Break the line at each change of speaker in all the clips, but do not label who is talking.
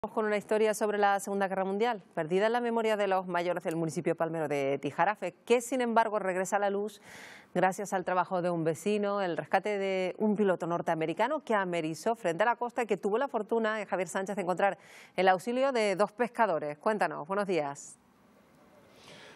Vamos con una historia sobre la Segunda Guerra Mundial, perdida en la memoria de los mayores del municipio palmero de Tijarafe, que sin embargo regresa a la luz gracias al trabajo de un vecino, el rescate de un piloto norteamericano que amerizó frente a la costa y que tuvo la fortuna, Javier Sánchez, de encontrar el auxilio de dos pescadores. Cuéntanos, buenos días.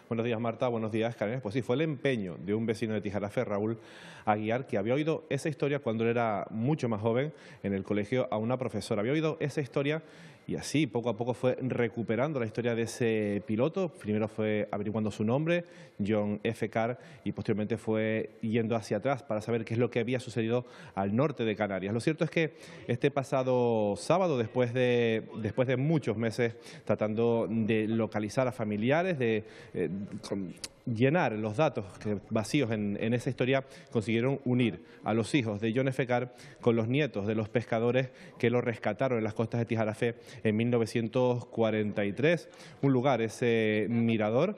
Buenos días, Marta. Buenos días, Karen. Pues sí, fue el empeño de un vecino de Tijarafe, Raúl Aguiar, que había oído esa historia cuando él era mucho más joven en el colegio a una profesora. Había oído esa historia y así poco a poco fue recuperando la historia de ese piloto. Primero fue averiguando su nombre, John F. Carr, y posteriormente fue yendo hacia atrás para saber qué es lo que había sucedido al norte de Canarias. Lo cierto es que este pasado sábado, después de muchos meses tratando de localizar a familiares, de llenar los datos vacíos en esa historia, consiguieron unir a los hijos de John F. Carr con los nietos de los pescadores que lo rescataron en las costas de Tijarafe en 1943. Un lugar, ese mirador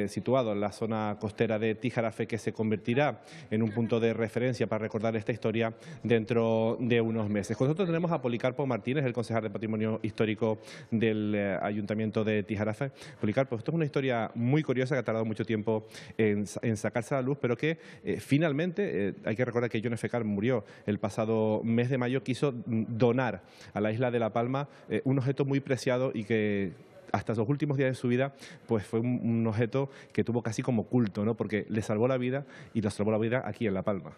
situado en la zona costera de Tijarafe, que se convertirá en un punto de referencia para recordar esta historia dentro de unos meses. Con nosotros tenemos a Policarpo Martínez, el concejal de Patrimonio Histórico del Ayuntamiento de Tijarafe. Policarpo, esto es una historia muy curiosa que ha tardado mucho tiempo en sacarse a la luz, pero que finalmente, hay que recordar que John F. Carr murió el pasado mes de mayo, quiso donar a la isla de La Palma un objeto muy preciado y que hasta los últimos días de su vida pues fue un objeto que tuvo casi como culto, ¿no? Porque le salvó la vida y le salvó la vida aquí en La Palma.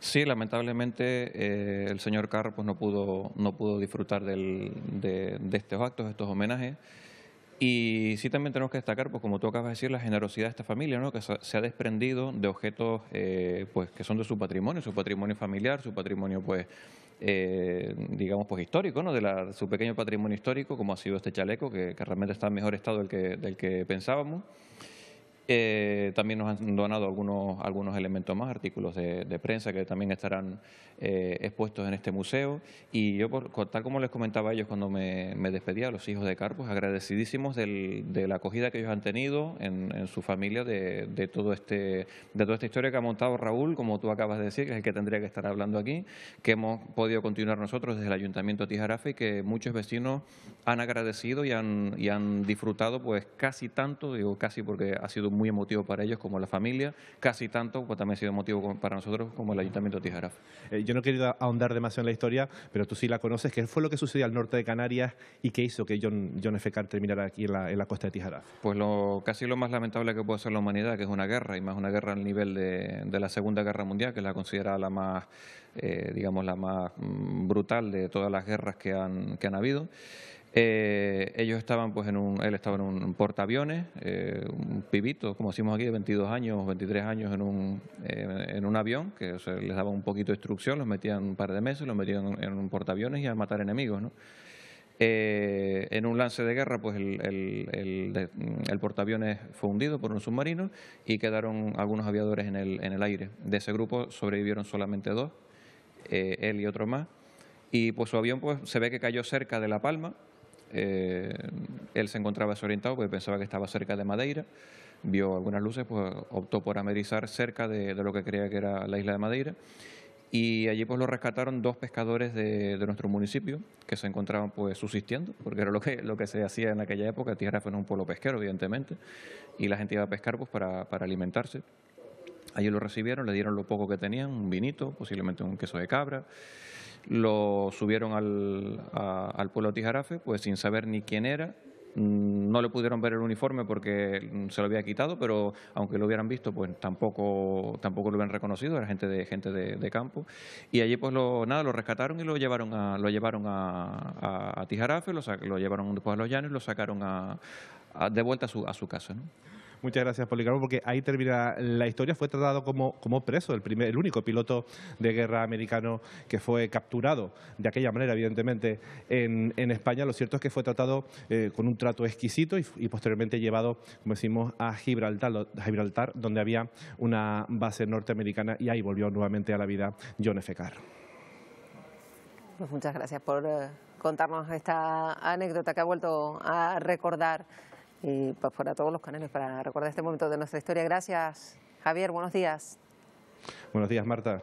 Sí, lamentablemente el señor Carr pues no pudo disfrutar de estos actos, de estos homenajes. Y sí también tenemos que destacar, pues como tú acabas de decir, la generosidad de esta familia, ¿no? Que se ha desprendido de objetos pues que son de su patrimonio familiar, su patrimonio pues digamos pues histórico, ¿no? De su pequeño patrimonio histórico, como ha sido este chaleco, que realmente está en mejor estado del que pensábamos. También nos han donado algunos elementos más, artículos de prensa que también estarán expuestos en este museo. Y yo, tal como les comentaba a ellos cuando me despedía, a los hijos de Carr, pues agradecidísimos de la acogida que ellos han tenido en su familia, de toda esta historia que ha montado Raúl, como tú acabas de decir, que es el que tendría que estar hablando aquí, que hemos podido continuar nosotros desde el Ayuntamiento de Tijarafe y que muchos vecinos han agradecido y han disfrutado pues casi tanto, digo casi porque ha sido muy emotivo para ellos como la familia, casi tanto, pues también ha sido emotivo para nosotros como el Ayuntamiento de Tijarafe.
Yo no he querido ahondar demasiado en la historia, pero tú sí la conoces. ¿Qué fue lo que sucedió al norte de Canarias y qué hizo que John F. Carr terminara aquí en la costa de Tijarafe?
Pues casi lo más lamentable que puede ser la humanidad, que es una guerra, y más una guerra al nivel de la Segunda Guerra Mundial, que es la considerada la más, digamos, la más brutal de todas las guerras que han habido. Ellos estaban pues él estaba en un portaaviones, un pibito, como decimos aquí, de 22 años, 23 años en un avión, que les daba un poquito de instrucción, los metían un par de meses, los metían en un portaaviones y a matar enemigos, ¿no? En un lance de guerra, pues el portaaviones fue hundido por un submarino y quedaron algunos aviadores en el aire. De ese grupo sobrevivieron solamente dos, él y otro más, y pues su avión pues se ve que cayó cerca de La Palma. Él se encontraba desorientado porque pensaba que estaba cerca de Madeira, vio algunas luces, pues optó por amerizar cerca de lo que creía que era la isla de Madeira, y allí pues lo rescataron dos pescadores de nuestro municipio que se encontraban pues subsistiendo, porque era lo que se hacía en aquella época. Tijarafe no es un pueblo pesquero, evidentemente, y la gente iba a pescar pues para alimentarse. Allí lo recibieron, le dieron lo poco que tenían, un vinito, posiblemente un queso de cabra. Lo subieron al pueblo de Tijarafe, pues sin saber ni quién era. No le pudieron ver el uniforme porque se lo había quitado, pero aunque lo hubieran visto, pues tampoco lo hubieran reconocido, era gente de campo. Y allí pues lo rescataron y lo llevaron a Tijarafe, lo llevaron después a Los Llanos y lo sacaron de vuelta a su casa, ¿no?
Muchas gracias, Policarpo, porque ahí termina la historia. Fue tratado como preso, el único piloto de guerra americano que fue capturado de aquella manera, evidentemente, en España. Lo cierto es que fue tratado con un trato exquisito y posteriormente llevado, como decimos, a Gibraltar, donde había una base norteamericana, y ahí volvió nuevamente a la vida John F. Carr.
Pues muchas gracias por contarnos esta anécdota que ha vuelto a recordar. Y pues para todos los canales, para recordar este momento de nuestra historia. Gracias, Javier. Buenos días.
Buenos días, Marta.